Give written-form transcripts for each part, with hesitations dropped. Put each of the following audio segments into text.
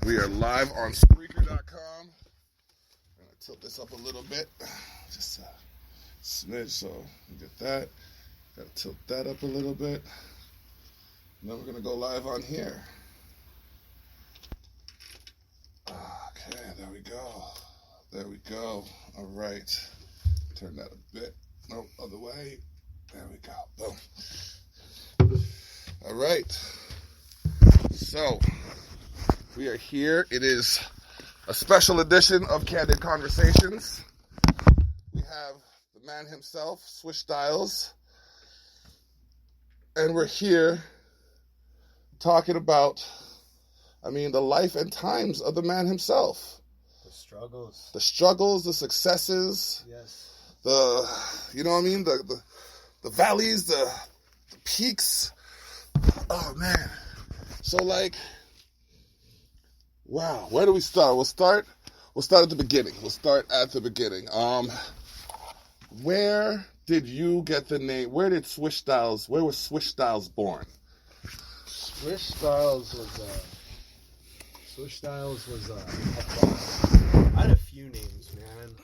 We are live on Spreaker.com. I'm going to tilt this up a little bit. Just a smidge, so you get that. Got to tilt that up a little bit. And then we're going to go live on here. Okay, there we go. There we go. All right. Turn that a bit. No, other way. There we go. Boom. All right. So, we are here. It is a special edition of Candid Conversations. We have the man himself, Swish Styles. And we're here talking about, the life and times of the man himself. The struggles, the successes. Yes. The valleys, the peaks. Oh, man. So, wow, where do we start? We'll start at the beginning. Where did you get the name? Where was Swish Styles born? Swish Styles was a boss. I had a few names, man.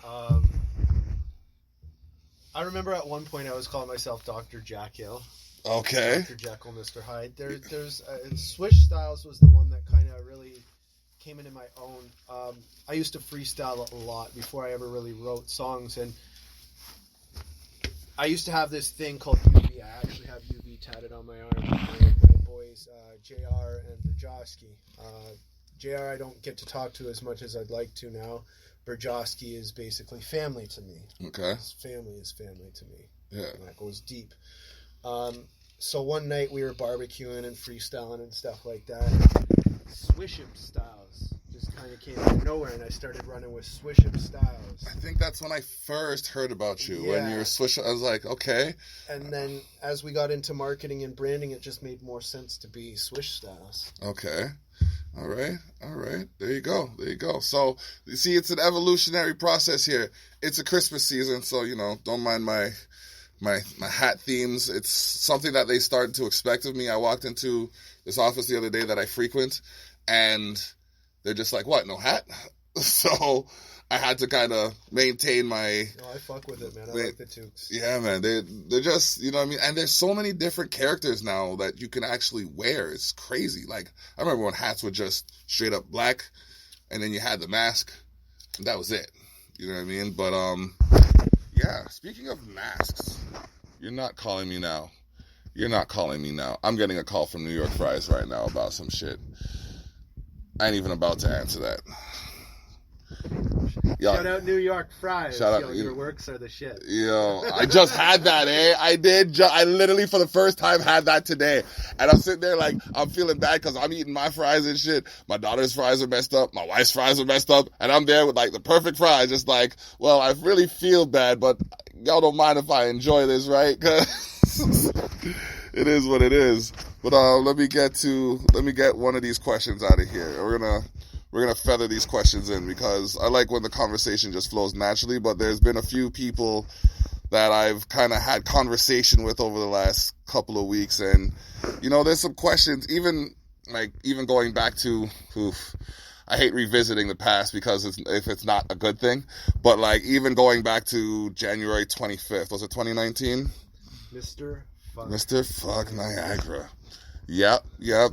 I remember at one point I was calling myself Dr. Jekyll. Okay. Dr. Jekyll, Mr. Hyde. There's Swish Styles was the one that kind of really came into my own. I used to freestyle a lot before I ever really wrote songs, and I used to have this thing called UV. I actually have UV tatted on my arm. My boys, JR and Burjowski. JR I don't get to talk to as much as I'd like to now. Burjowski is basically family to me. Okay. His family is family to me. Yeah. And that goes deep. So one night we were barbecuing and freestyling and stush like that. Swish Styles just kind of came out of nowhere, and I started running with Swish Styles. I think that's when I first heard about you. Yeah. When you were Swish, I was like, okay. And then as we got into marketing and branding, it just made more sense to be Swish Styles. Okay. All right. There you go. So, you see, it's an evolutionary process here. It's a Christmas season, so, don't mind my hat themes. It's something that they started to expect of me. I walked into this office the other day that I frequent, and they're just like, what, no hat? So I had to kind of maintain my... No, I fuck with it, man. I like the toques. Yeah, man. They're just, And there's so many different characters now that you can actually wear. It's crazy. Like, I remember when hats were just straight up black, and then you had the mask, and that was it. You know what I mean? But, yeah, speaking of masks, you're not calling me now. I'm getting a call from New York Fries right now about some shit. I ain't even about to answer that. Yo, shout out New York Fries. Shout out, your works are the shit. Yo, I just had that, I did. I literally, for the first time, had that today. And I'm sitting there like, I'm feeling bad because I'm eating my fries and shit. My daughter's fries are messed up. My wife's fries are messed up. And I'm there with the perfect fries. Just like, well, I really feel bad, but y'all don't mind if I enjoy this, right? Because it is what it is. But let me get one of these questions out of here. We're gonna feather these questions in because I like when the conversation just flows naturally, but there's been a few people that I've kind of had conversation with over the last couple of weeks, and there's some questions, even going back to, I hate revisiting the past because if it's not a good thing, but even going back to January 25th, was it 2019? Mr. Fuck Niagara. Yep,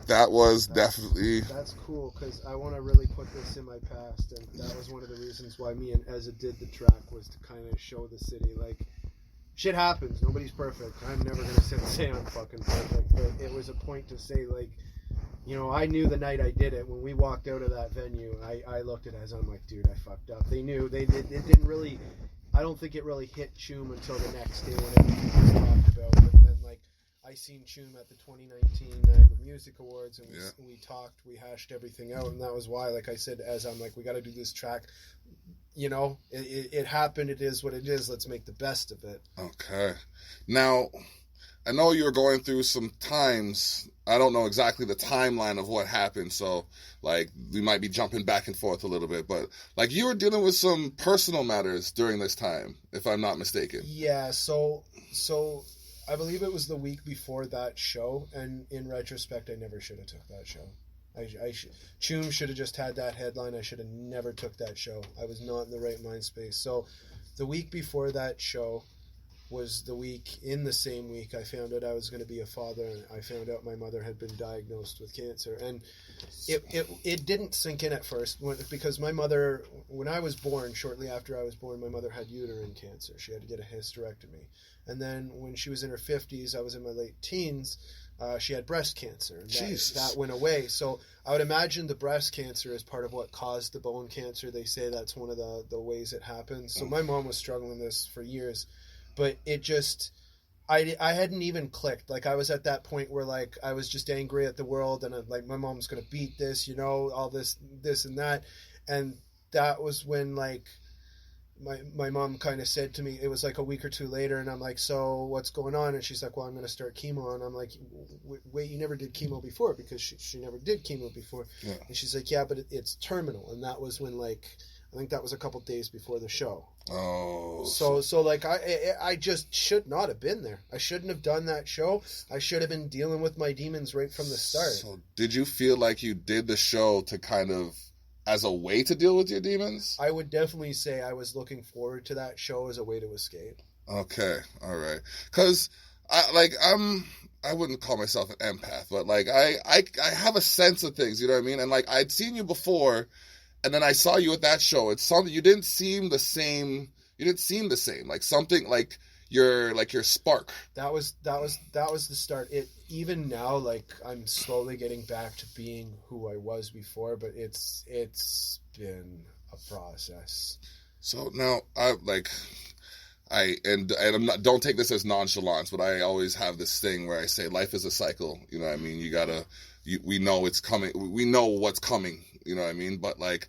that was definitely... That's cool, because I want to really put this in my past, and that was one of the reasons why me and Ezza did the track, was to kind of show the city, shit happens, nobody's perfect. I'm never going to sit and say I'm fucking perfect, but it was a point to say, I knew the night I did it, when we walked out of that venue, I looked at Ezza, I'm like, dude, I fucked up. They knew, it didn't really, I don't think it really hit Choom until the next day when everything was talked about, but then, I seen Choom at the 2019 Niagara Music Awards, and we talked, we hashed everything out, and that was why, like I said, as I'm like, we got to do this track. It happened. It is what it is. Let's make the best of it. Okay. Now, I know you were going through some times. I don't know exactly the timeline of what happened, so we might be jumping back and forth a little bit, but you were dealing with some personal matters during this time, if I'm not mistaken. Yeah. So I believe it was the week before that show, and in retrospect, I never should have took that show. Choom should have just had that headline. I should have never took that show. I was not in the right mind space. So the week before that show was in the same week I found out I was going to be a father, and I found out my mother had been diagnosed with cancer. And it didn't sink in at first because my mother, when I was born, shortly after I was born, my mother had uterine cancer. She had to get a hysterectomy. And then when she was in her 50s, I was in my late teens, she had breast cancer. And that went away. So I would imagine the breast cancer is part of what caused the bone cancer. They say that's one of the ways it happens. So my mom was struggling with this for years. But it just, I hadn't even clicked. Like, I was at that point where, like, I was just angry at the world, and like, my mom's going to beat this, all this and that. And that was when, like, my mom kind of said to me, it was like a week or two later, and I'm like, so what's going on? And she's like, well, I'm going to start chemo. And I'm like, wait, you never did chemo before? Because she never did chemo before. Yeah. And she's like, yeah, but it's terminal. And that was when, like, I think that was a couple days before the show. Oh. So like I just should not have been there. I shouldn't have done that show. I should have been dealing with my demons right from the start. So did you feel like you did the show to kind of as a way to deal with your demons? I would definitely say I was looking forward to that show as a way to escape. Okay. All right. Cuz I wouldn't call myself an empath, but like I have a sense of things, you know what I mean? And like I'd seen you before. And then I saw you at that show. It's something you didn't seem the same. Like something like your spark. That was the start. Even now, like I'm slowly getting back to being who I was before, but it's been a process. So now I'm not. Don't take this as nonchalance, but I always have this thing where I say life is a cycle. You know what I mean? We know it's coming. We know what's coming. You know what I mean? But like,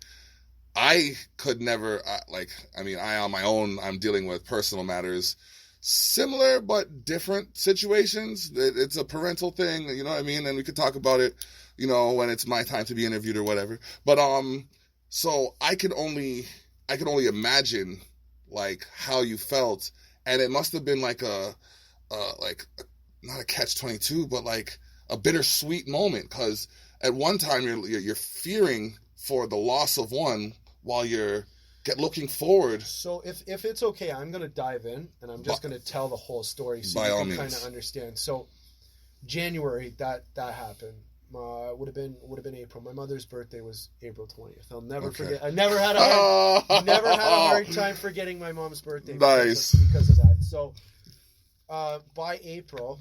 I could never, I on my own, I'm dealing with personal matters, similar but different situations. It's a parental thing, you know what I mean? And we could talk about it, when it's my time to be interviewed or whatever. But, so I could only imagine like how you felt. And it must have been like not a catch-22, but like a bittersweet moment. 'Cause at one time, you're fearing for the loss of one while you're looking forward. So if it's okay, I'm going to dive in, and I'm just going to tell the whole story so you can kind of understand. So January, that happened. Would have been April. My mother's birthday was April 20th. I'll never forget. I never had a hard time forgetting my mom's birthday. Nice. Because of that. So by April,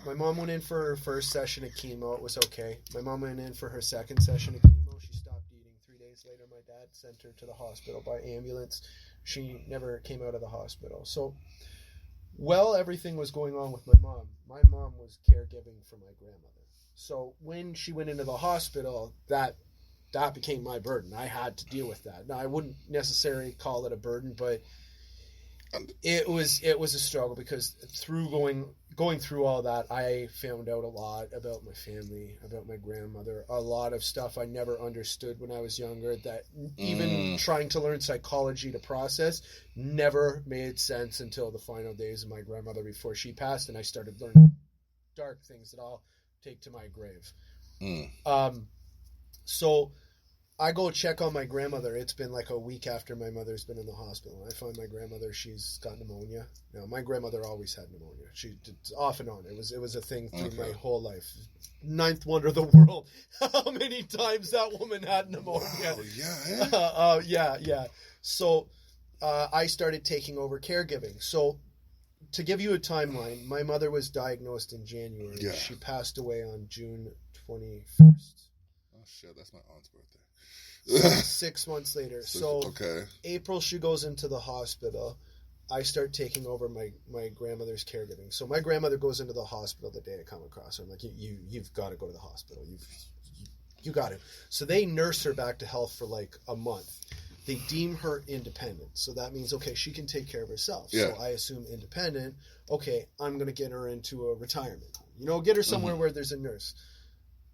my mom went in for her first session of chemo. It was okay. My mom went in for her second session of chemo. She stopped eating. 3 days later, my dad sent her to the hospital by ambulance. She never came out of the hospital. So, everything was going on with my mom was caregiving for my grandmother. So when she went into the hospital, that became my burden. I had to deal with that. Now, I wouldn't necessarily call it a burden, but it was a struggle because through going through all that, I found out a lot about my family, about my grandmother, a lot of stuff I never understood when I was younger that even trying to learn psychology to process never made sense until the final days of my grandmother before she passed, and I started learning dark things that I'll take to my grave. So I go check on my grandmother. It's been like a week after my mother's been in the hospital. I find my grandmother, she's got pneumonia. Now, my grandmother always had pneumonia. She off and on. It was a thing through my whole life. Ninth wonder of the world. How many times that woman had pneumonia? Wow, yeah. So I started taking over caregiving. So to give you a timeline, my mother was diagnosed in January. Yeah. She passed away on June 21st. Oh, shit, that's my aunt's birthday. 6 months later. So April, she goes into the hospital. I start taking over my grandmother's caregiving. So my grandmother goes into the hospital the day I come across her. I'm like, you've got to go to the hospital. You got to. So they nurse her back to health for like a month. They deem her independent. So that means, okay, she can take care of herself. Yeah. So I assume independent. Okay, I'm going to get her into a retirement home. Get her somewhere where there's a nurse.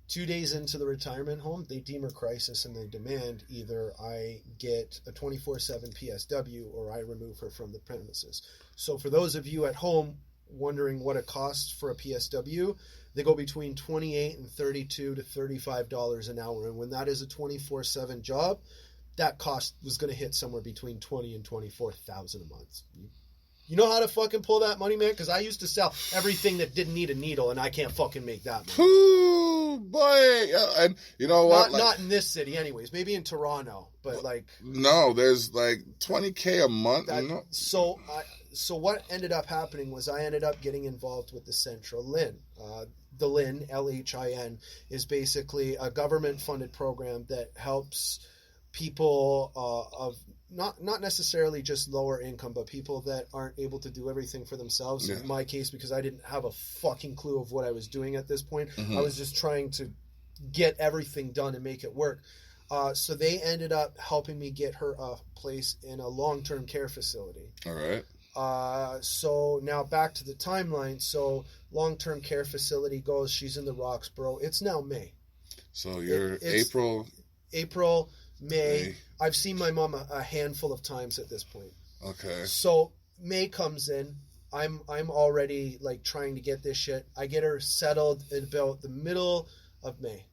2 days into the retirement home, they deem her crisis and they demand either I get a 24/7 PSW or I remove her from the premises. So for those of you at home wondering what it costs for a PSW, they go between $28 and $32 to $35 an hour. And when that is a 24/7 job, that cost was going to hit somewhere between $20,000 and $24,000 a month. You know how to fucking pull that money, man? Because I used to sell everything that didn't need a needle, and I can't fucking make that money. Ooh, boy. Yeah, and you know what? Not in this city, anyways. Maybe in Toronto, but like... No, there's like $20K a month. So what ended up happening was I ended up getting involved with the Central LHIN. The LHIN, LHIN, is basically a government-funded program that helps people of not necessarily just lower income, but people that aren't able to do everything for themselves. Yeah. In my case, because I didn't have a fucking clue of what I was doing at this point. I was just trying to get everything done and make it work. So they ended up helping me get her a place in a long-term care facility. All right. So now back to the timeline. So long-term care facility goes, she's in the Roxborough. It's now May. So you're April, May. I've seen my mom a handful of times at this point. Okay. So May comes in. I'm already like trying to get this shit. I get her settled at about the middle of May.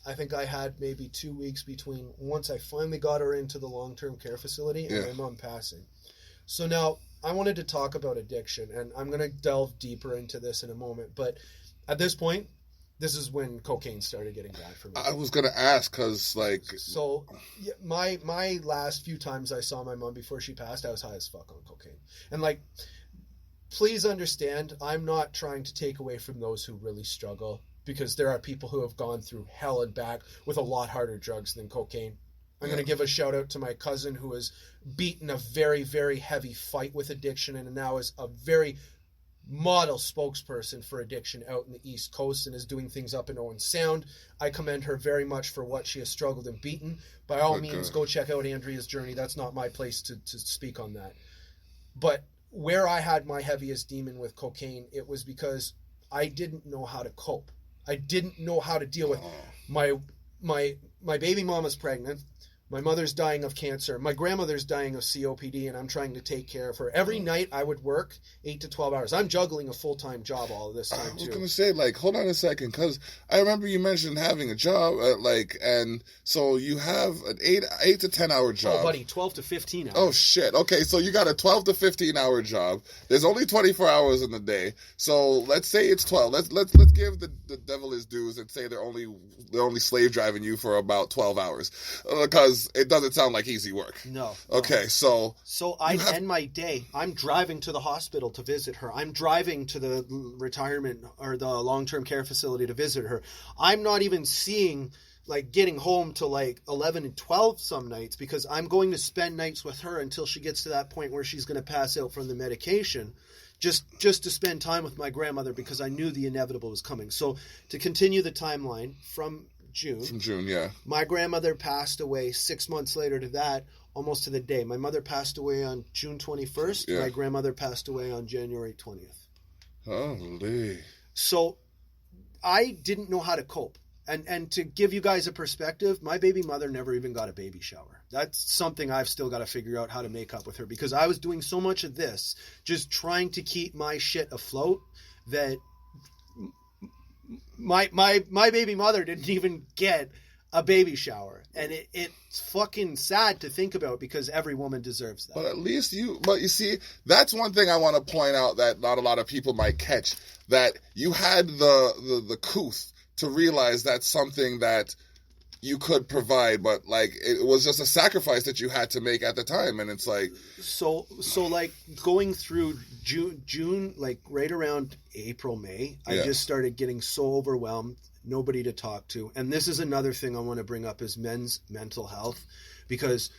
I think I had maybe 2 weeks between once I finally got her into the long-term care facility and my mom passing. So now I wanted to talk about addiction, and I'm going to delve deeper into this in a moment. But at this point, this is when cocaine started getting bad for me. I was going to ask because, like... So, yeah, my last few times I saw my mom before she passed, I was high as fuck on cocaine. And, like, please understand, I'm not trying to take away from those who really struggle, because there are people who have gone through hell and back with a lot harder drugs than cocaine. I'm going to give a shout out to my cousin who has beaten a very, very heavy fight with addiction and now is a very model spokesperson for addiction out in the East Coast and is doing things up in Owen Sound. I commend her very much for what she has struggled and beaten. By all means, go check out Andrea's journey. That's not my place to speak on that. But where I had my heaviest demon with cocaine, it was because I didn't know how to cope. I didn't know how to deal with my baby mama's pregnant. My mother's dying of cancer. My grandmother's dying of COPD, and I'm trying to take care of her. Every night I would work 8 to 12 hours. I'm juggling a full-time job all of this time, too. I was going to say, like, hold on a second, because I remember you mentioned having a job, and so you have an 8 to 10 hour job. Oh, buddy, 12 to 15 hours. Oh, shit. Okay, so you got a 12 to 15 hour job. There's only 24 hours in the day. So let's say it's 12. Let's give the devil his dues and say they're only slave driving you for about 12 hours. Because it doesn't sound like easy work. No. Okay, so I end my day. I'm driving to the hospital to visit her. I'm driving to the retirement or the long-term care facility to visit her. I'm not even getting home till 11 and 12 some nights because I'm going to spend nights with her until she gets to that point where she's going to pass out from the medication. Just to spend time with my grandmother because I knew the inevitable was coming. So to continue the timeline from June. From June, yeah. My grandmother passed away 6 months later to that, almost to the day. My mother passed away on June 21st. Yeah. My grandmother passed away on January 20th. Holy. So I didn't know how to cope. And to give you guys a perspective, my baby mother never even got a baby shower. That's something I've still got to figure out how to make up with her because I was doing so much of this, just trying to keep my shit afloat that my baby mother didn't even get a baby shower. And it's fucking sad to think about because every woman deserves that. But at least you see, that's one thing I want to point out that not a lot of people might catch, that you had the couth to realize that's something that you could provide, but it was just a sacrifice that you had to make at the time. And it's so going through June, right around April, May, I just started getting so overwhelmed, nobody to talk to. And this is another thing I want to bring up is men's mental health, because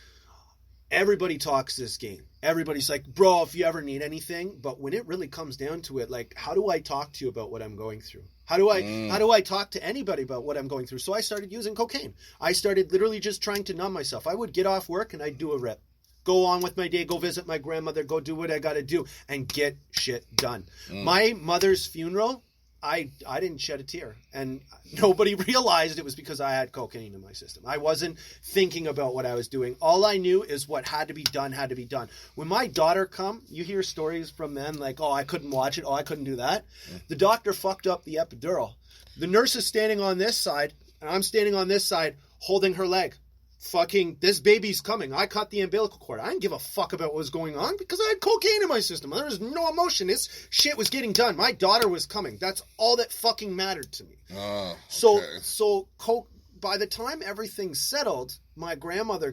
everybody talks this game. Everybody's like, bro, if you ever need anything. But when it really comes down to it, how do I talk to you about what I'm going through? How do I talk to anybody about what I'm going through? So I started using cocaine. I started literally just trying to numb myself. I would get off work and I'd do a rip. Go on with my day, go visit my grandmother, go do what I got to do and get shit done. My mother's funeral I didn't shed a tear, and nobody realized it was because I had cocaine in my system. I wasn't thinking about what I was doing. All I knew is what had to be done had to be done. When my daughter come, you hear stories from men like, oh, I couldn't watch it. Oh, I couldn't do that. The doctor fucked up the epidural. The nurse is standing on this side, and I'm standing on this side holding her leg. Fucking, this baby's coming. I cut the umbilical cord. I didn't give a fuck about what was going on because I had cocaine in my system. There was no emotion. This shit was getting done. My daughter was coming. That's all that fucking mattered to me. Oh, okay. So coke, by the time everything settled, my grandmother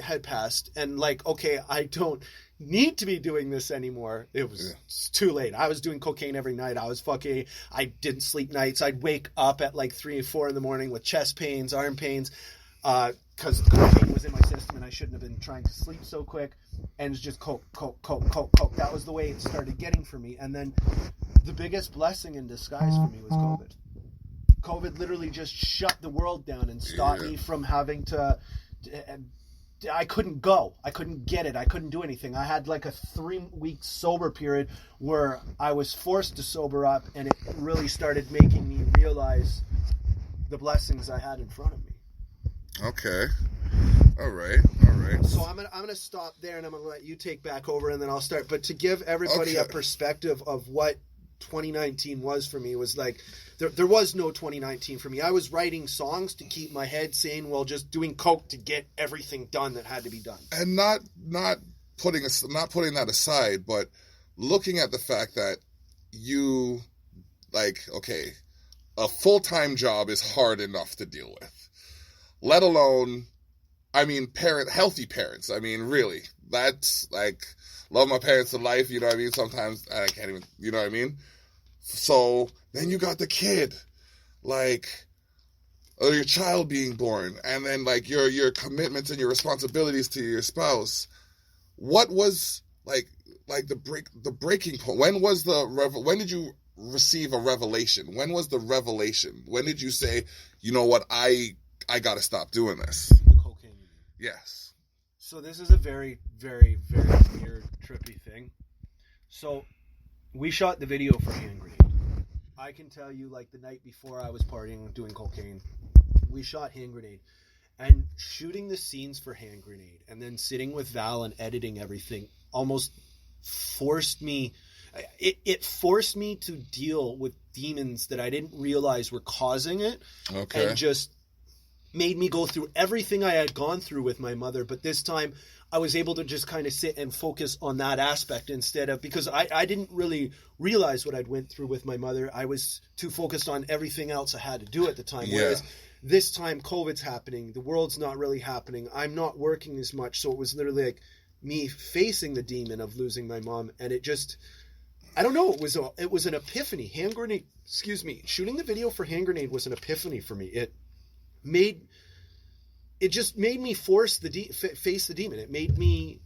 had passed, and like, okay, I don't need to be doing this anymore. It was too late. I was doing cocaine every night. I didn't sleep nights. I'd wake up at like 3 or 4 in the morning with chest pains, arm pains, because cocaine was in my system and I shouldn't have been trying to sleep so quick. And it's just coke. That was the way it started getting for me. And then the biggest blessing in disguise for me was COVID. COVID literally just shut the world down and stopped me from having to... I couldn't go. I couldn't get it. I couldn't do anything. I had like a 3-week sober period where I was forced to sober up, and it really started making me realize the blessings I had in front of me. Okay. All right. So I'm gonna stop there, and I'm gonna let you take back over, and then I'll start. But to give everybody a perspective of what 2019 was for me, was like there was no 2019 for me. I was writing songs to keep my head sane while just doing coke to get everything done that had to be done. And not putting that aside, but looking at the fact that you, like, okay, a full-time job is hard enough to deal with, let alone, I mean, healthy parents. I mean, really, that's like, love my parents to life, you know what I mean? Sometimes I can't even, you know what I mean? So then you got the kid, like, or your child being born, and then like your commitments and your responsibilities to your spouse. What was like the breaking point? When did you receive a revelation? When was the revelation? When did you say, you know what, I got to stop doing this? The cocaine. Yes. So this is a very, very, very weird, trippy thing. So we shot the video for Hand Grenade. I can tell you, like, the night before I was partying doing cocaine, we shot Hand Grenade. And shooting the scenes for Hand Grenade and then sitting with Val and editing everything almost forced me... It forced me to deal with demons that I didn't realize were causing it. Okay. And just made me go through everything I had gone through with my mother. But this time I was able to just kind of sit and focus on that aspect instead of, because I didn't really realize what I'd went through with my mother. I was too focused on everything else I had to do at the time. Yeah. Whereas this time COVID's happening. The world's not really happening. I'm not working as much. So it was literally like me facing the demon of losing my mom. And it just, I don't know. It was an epiphany. Hand Grenade, shooting the video for Hand Grenade was an epiphany for me. It just made me face the demon. It made me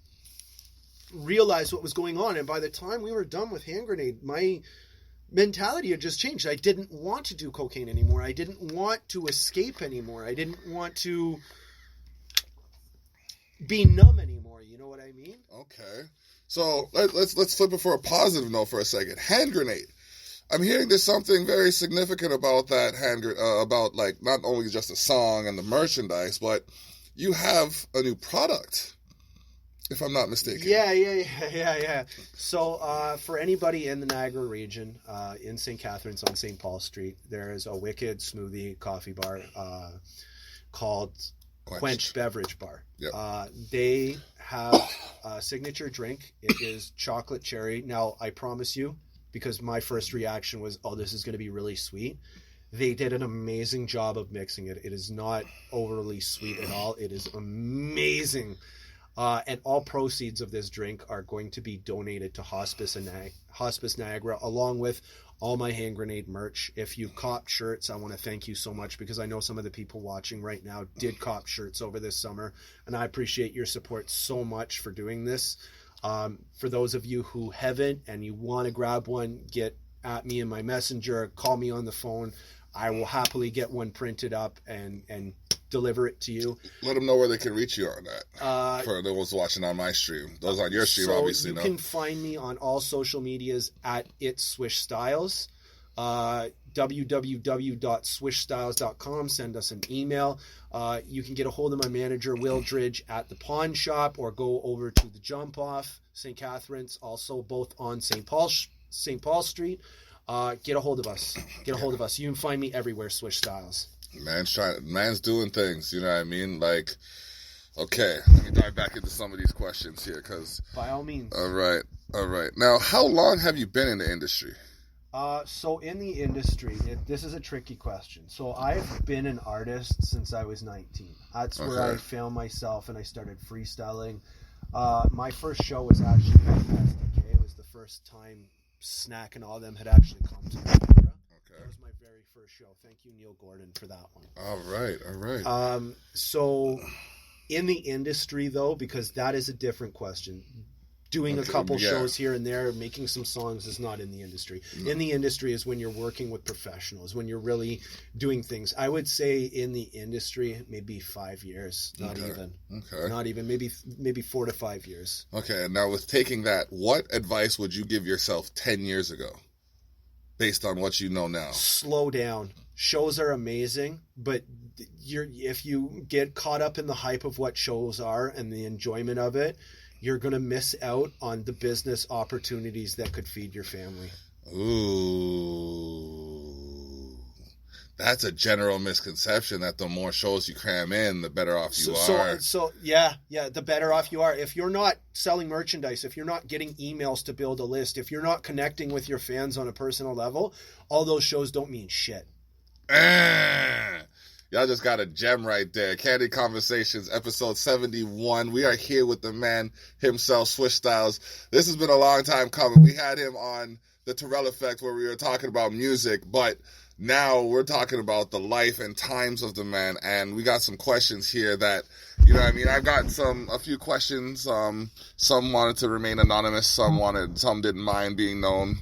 realize what was going on. And by the time we were done with Hand Grenade, my mentality had just changed. I didn't want to do cocaine anymore. I didn't want to escape anymore. I didn't want to be numb anymore. You know what I mean? Okay. So let's flip it for a positive note for a second. Hand Grenade. I'm hearing there's something very significant about that about like not only just the song and the merchandise, but you have a new product, if I'm not mistaken. Yeah. So for anybody in the Niagara region, in St. Catharines on St. Paul Street, there is a wicked smoothie coffee bar called Quench Beverage Bar. Yep. They have a signature drink. It is chocolate cherry. Now, I promise you, because my first reaction was, oh, this is going to be really sweet. They did an amazing job of mixing it. It is not overly sweet at all. It is amazing. And all proceeds of this drink are going to be donated to Hospice Niagara, along with all my Hand Grenade merch. If you copped shirts, I want to thank you so much, because I know some of the people watching right now did cop shirts over this summer, and I appreciate your support so much for doing this. For those of you who haven't and you want to grab one, get at me in my messenger, call me on the phone. I will happily get one printed up and deliver it to you. Let them know where they can reach you on that. For those watching on my stream. Those on your stream, obviously. You can find me on all social medias at It's Swish Styles. www.swishstyles.com. Send us an email. You can get a hold of my manager, Will Dridge, at the pawn shop, or go over to the Jump Off, St. Catharines, also both on St. Paul Street. Get a hold of us. You can find me everywhere, Swish Styles. Man's doing things, you know what I mean? Like, okay, let me dive back into some of these questions here, because... By all means. All right. Now, how long have you been in the industry? So in the industry, this is a tricky question. So I've been an artist since I was 19. That's where I found myself, and I started freestyling. My first show was actually fantastic. It was the first time Snack and all of them had actually come to Canberra. That was my very first show. Thank you, Neil Gordon, for that one. All right. So in the industry, though, because that is a different question. Doing a couple shows here and there, making some songs is not in the industry. No. In the industry is when you're working with professionals, when you're really doing things. I would say in the industry, maybe 5 years, not even, maybe 4 to 5 years. Okay. And now with taking that, what advice would you give yourself 10 years ago based on what you know now? Slow down. Shows are amazing, but if you get caught up in the hype of what shows are and the enjoyment of it, you're going to miss out on the business opportunities that could feed your family. Ooh. That's a general misconception that the more shows you cram in, the better off you are. So, the better off you are. If you're not selling merchandise, if you're not getting emails to build a list, if you're not connecting with your fans on a personal level, all those shows don't mean shit. Y'all just got a gem right there. Candid Conversations, episode 71. We are here with the man himself, Swish Styles. This has been a long time coming. We had him on the Terrell Effect where we were talking about music, but now we're talking about the life and times of the man. And we got some questions here that, you know what I mean? I've got a few questions. Some wanted to remain anonymous. Some didn't mind being known.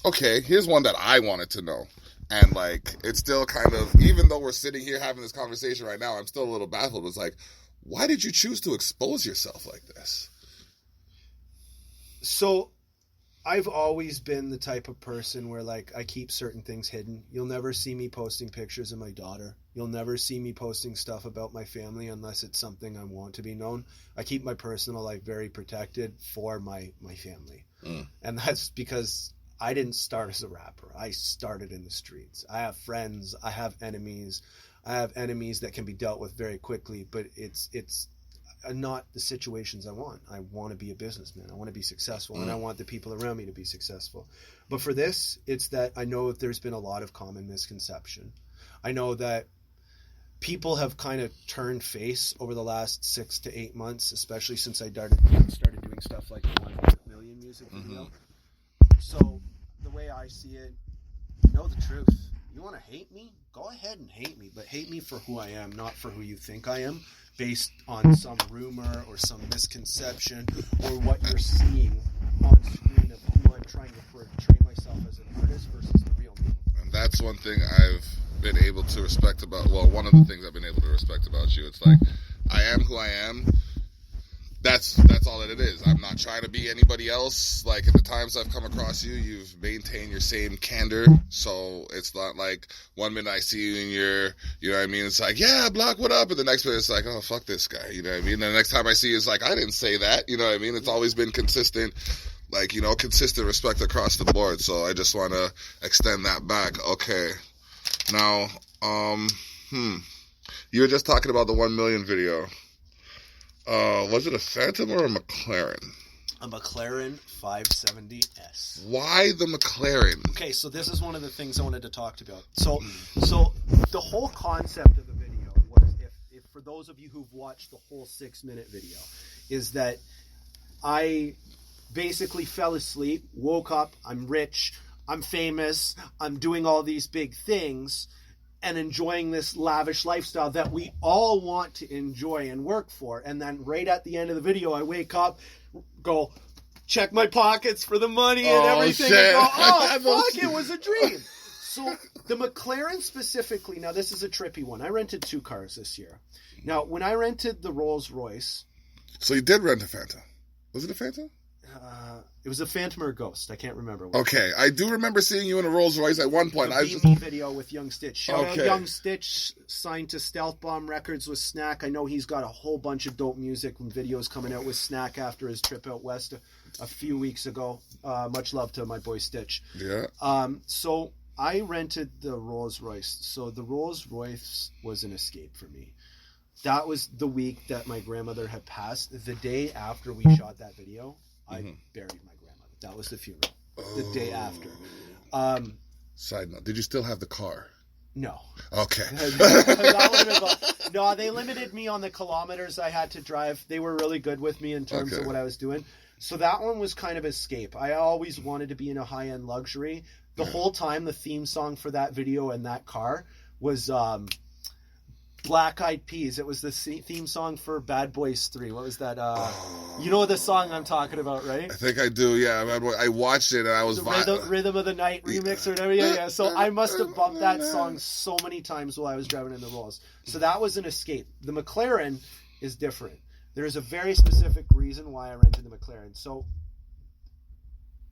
Okay, here's one that I wanted to know. And, like, it's still kind of, even though we're sitting here having this conversation right now, I'm still a little baffled. It's like, why did you choose to expose yourself like this? So, I've always been the type of person where, like, I keep certain things hidden. You'll never see me posting pictures of my daughter. You'll never see me posting stuff about my family unless it's something I want to be known. I keep my personal life very protected for my family. And that's because I didn't start as a rapper. I started in the streets. I have friends. I have enemies. I have enemies that can be dealt with very quickly, but it's not the situations I want. I want to be a businessman. I want to be successful, and I want the people around me to be successful. But for this, it's that I know that there's been a lot of common misconception. I know that people have kind of turned face over the last 6 to 8 months, especially since I started doing stuff like the 1 million music video. So the way I see it, know the truth. You want to hate me? Go ahead and hate me, but hate me for who I am, not for who you think I am, based on some rumor or some misconception or what you're seeing on screen of who I'm trying to portray myself as an artist versus the real me. And that's one thing I've been able to respect about, one of the things I've been able to respect about you. It's like, I am who I am. That's all that it is. I'm not trying to be anybody else. Like, in the times I've come across you, you've maintained your same candor. So it's not like one minute I see you and you know what I mean? It's like, yeah, Block, what up? And the next minute it's like, oh, fuck this guy. You know what I mean? And the next time I see you, it's like, I didn't say that. You know what I mean? It's always been consistent, like, you know, consistent respect across the board. So I just want to extend that back. Okay. Now, you were just talking about the 1 million video. Was it a Phantom or a McLaren? A McLaren 570S. Why the McLaren? Okay, so this is one of the things I wanted to talk about. So the whole concept of the video was, if for those of you who've watched the whole 6-minute video, is that I basically fell asleep, woke up, I'm rich, I'm famous, I'm doing all these big things, and enjoying this lavish lifestyle that we all want to enjoy and work for. And then right at the end of the video, I wake up, go check my pockets for the money and everything, shit. and go, oh, fuck, it was a dream. So the McLaren specifically, now this is a trippy one. I rented 2 cars this year. Now, when I rented the Rolls Royce... So you did rent a Phantom. Was it a Phantom? It was a Phantom or a Ghost. I can't remember. Okay, I do remember seeing you in a Rolls Royce at one point. The BB video with Young Stitch. Shout out Young Stitch, signed to Stealth Bomb Records with Snack. I know he's got a whole bunch of dope music and videos coming out with Snack after his trip out west a few weeks ago. Much love to my boy Stitch. Yeah. So I rented the Rolls Royce. So the Rolls Royce was an escape for me. That was the week that my grandmother had passed. The day after we shot that video, I buried my grandmother. That was the funeral. The day after. Side note, did you still have the car? No. Okay. No, they limited me on the kilometers I had to drive. They were really good with me in terms of what I was doing. So that one was kind of escape. I always wanted to be in a high-end luxury. The whole time, the theme song for that video and that car was Black Eyed Peas. It was the theme song for Bad Boys 3. What was that? You know the song I'm talking about, right? I think I do, yeah. I watched it and I was... Rhythm of the Night remix or whatever. Yeah. So I must have bumped that song so many times while I was driving in the Rolls. So that was an escape. The McLaren is different. There's a very specific reason why I rented the McLaren. So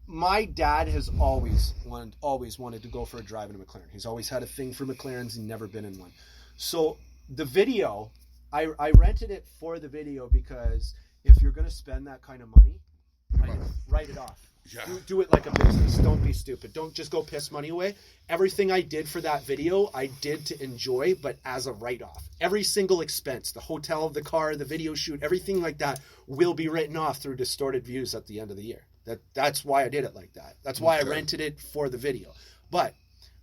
my dad has always wanted to go for a drive in a McLaren. He's always had a thing for McLarens and never been in one. So the video, I rented it for the video because if you're going to spend that kind of money, write it off. Yeah. Do it like a business. Don't be stupid. Don't just go piss money away. Everything I did for that video, I did to enjoy, but as a write-off. Every single expense, the hotel, the car, the video shoot, everything like that will be written off through distorted views at the end of the year. That's why I did it like that. That's why I rented it for the video. But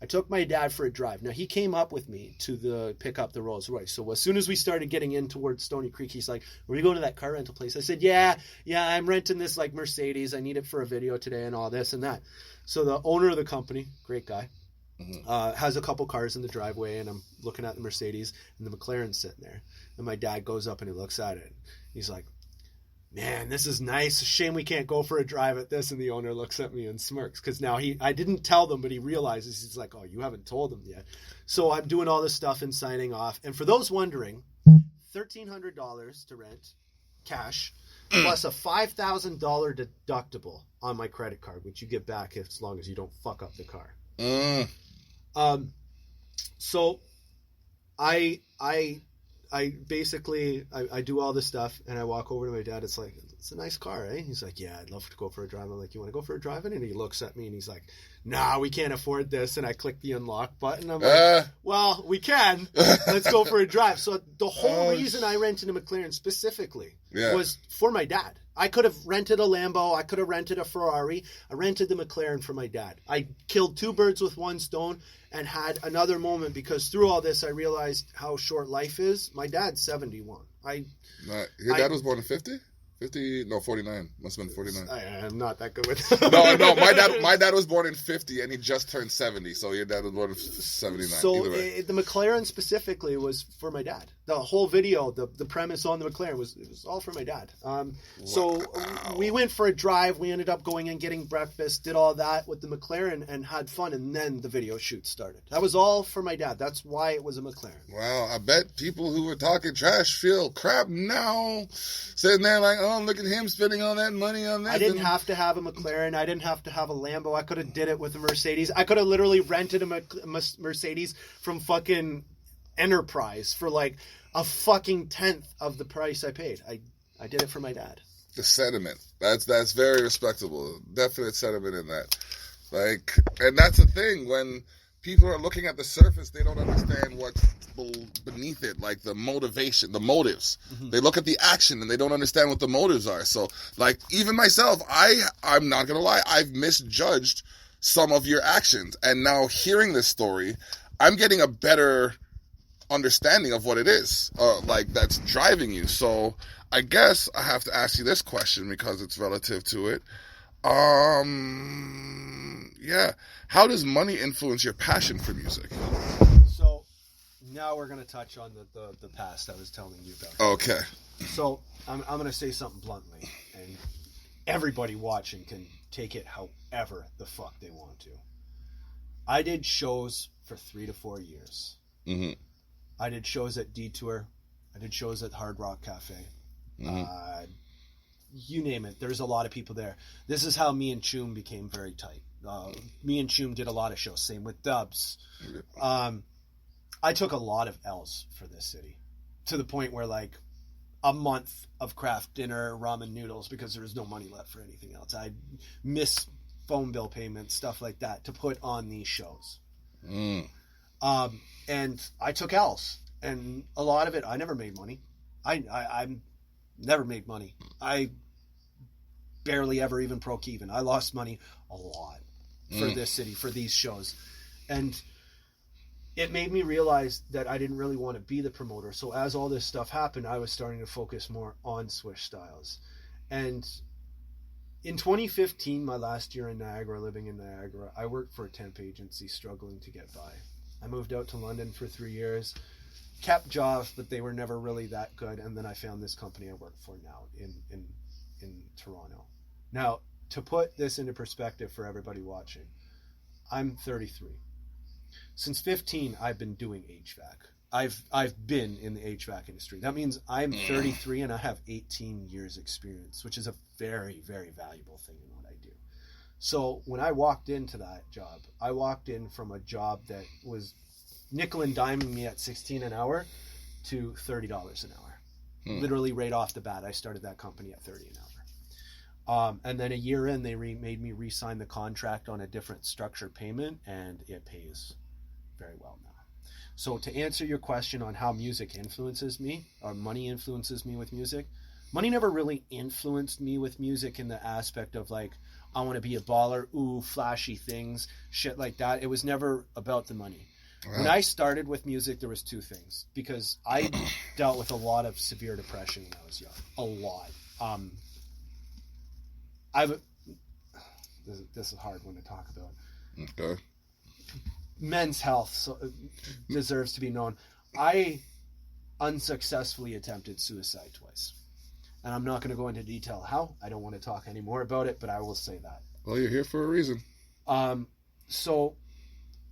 I took my dad for a drive. Now, he came up with me to pick up the Rolls Royce. So as soon as we started getting in towards Stony Creek, he's like, "Were you going to that car rental place?" I said, yeah, I'm renting this like Mercedes. I need it for a video today and all this and that. So the owner of the company, great guy, has a couple cars in the driveway, and I'm looking at the Mercedes, and the McLaren's sitting there. And my dad goes up and he looks at it. He's like, "Man, this is nice. Shame we can't go for a drive at this." And the owner looks at me and smirks because now I didn't tell them, but he realizes, he's like, "Oh, you haven't told them yet." So I'm doing all this stuff and signing off. And for those wondering, $1,300 to rent, cash, plus a $5,000 deductible on my credit card, which you get back as long as you don't fuck up the car. So I basically do all this stuff and I walk over to my dad. It's like, "It's a nice car, eh?" He's like, "Yeah, I'd love to go for a drive." I'm like, "You want to go for a drive?" And he looks at me and he's like, "Nah, we can't afford this." And I click the unlock button. I'm like, "Well, we can. Let's go for a drive." So the whole reason I rented a McLaren specifically was for my dad. I could have rented a Lambo. I could have rented a Ferrari. I rented the McLaren for my dad. I killed two birds with one stone and had another moment because through all this, I realized how short life is. My dad's 71. Your dad was born in 50? 50? No, 49. Must have been 49. I'm not that good with No. My dad was born in 50 and he just turned 70. So your dad was born in 79. So the McLaren specifically was for my dad. The whole video, the premise on the McLaren was all for my dad. So we went for a drive. We ended up going and getting breakfast, did all that with the McLaren and had fun. And then the video shoot started. That was all for my dad. That's why it was a McLaren. Wow. I bet people who were talking trash feel crap now. Sitting there like, "Oh, look at him spending all that money on that." I didn't have to have a McLaren. I didn't have to have a Lambo. I could have did it with a Mercedes. I could have literally rented a Mercedes from fucking Enterprise for like a fucking tenth of the price I paid. I did it for my dad. The sentiment. That's very respectable. Definite sentiment in that. Like, and that's the thing. When people are looking at the surface, they don't understand what's beneath it, like the motivation, the motives. They look at the action and they don't understand what the motives are. So, like, even myself, I'm not gonna lie, I've misjudged some of your actions. And now hearing this story, I'm getting a better understanding of what it is, like, that's driving you. So I guess I have to ask you this question because it's relative to it. How does money influence your passion for music? So now we're going to touch on the past I was telling you about. Okay. So I'm going to say something bluntly, and everybody watching can take it however the fuck they want to. I did shows for 3 to 4 years. I did shows at Detour. I did shows at Hard Rock Cafe. you name it. There's a lot of people there. This is how me and Choom became very tight. Me and Choom did a lot of shows. Same with Dubs. I took a lot of L's for this city, to the point where like a month of craft dinner, ramen noodles, because there was no money left for anything else. I'd miss phone bill payments, stuff like that, to put on these shows. And I took L's, and a lot of it, I never made money. I never made money. I barely ever even broke even. I lost money a lot for this city, for these shows. And it made me realize that I didn't really want to be the promoter. So as all this stuff happened, I was starting to focus more on Swish Styles. And in 2015, my last year in Niagara, living in Niagara, I worked for a temp agency struggling to get by. I moved out to London for 3 years, kept jobs, but they were never really that good. And then I found this company I work for now in Toronto. Now, to put this into perspective for everybody watching, I'm 33. Since 15, I've been doing HVAC. I've been in the HVAC industry. That means I'm 33 and I have 18 years experience, which is a very, very valuable thing in what I do. So when I walked into that job, I walked in from a job that was nickel and diming me at $16 an hour to $30 an hour. Literally right off the bat, I started that company at $30 an hour. And then a year in, they made me re-sign the contract on a different structured payment, and it pays very well now. So to answer your question on how music influences me, or money influences me with music, money never really influenced me with music in the aspect of like, I want to be a baller, ooh, flashy things, shit like that. It was never about the money. Right. When I started with music, there was two things, because I dealt with a lot of severe depression when I was young. A lot. This is a hard one to talk about. Okay. Men's health deserves to be known. I unsuccessfully attempted suicide twice. And I'm not going to go into detail how. I don't want to talk any more about it, but I will say that. Well, you're here for a reason. So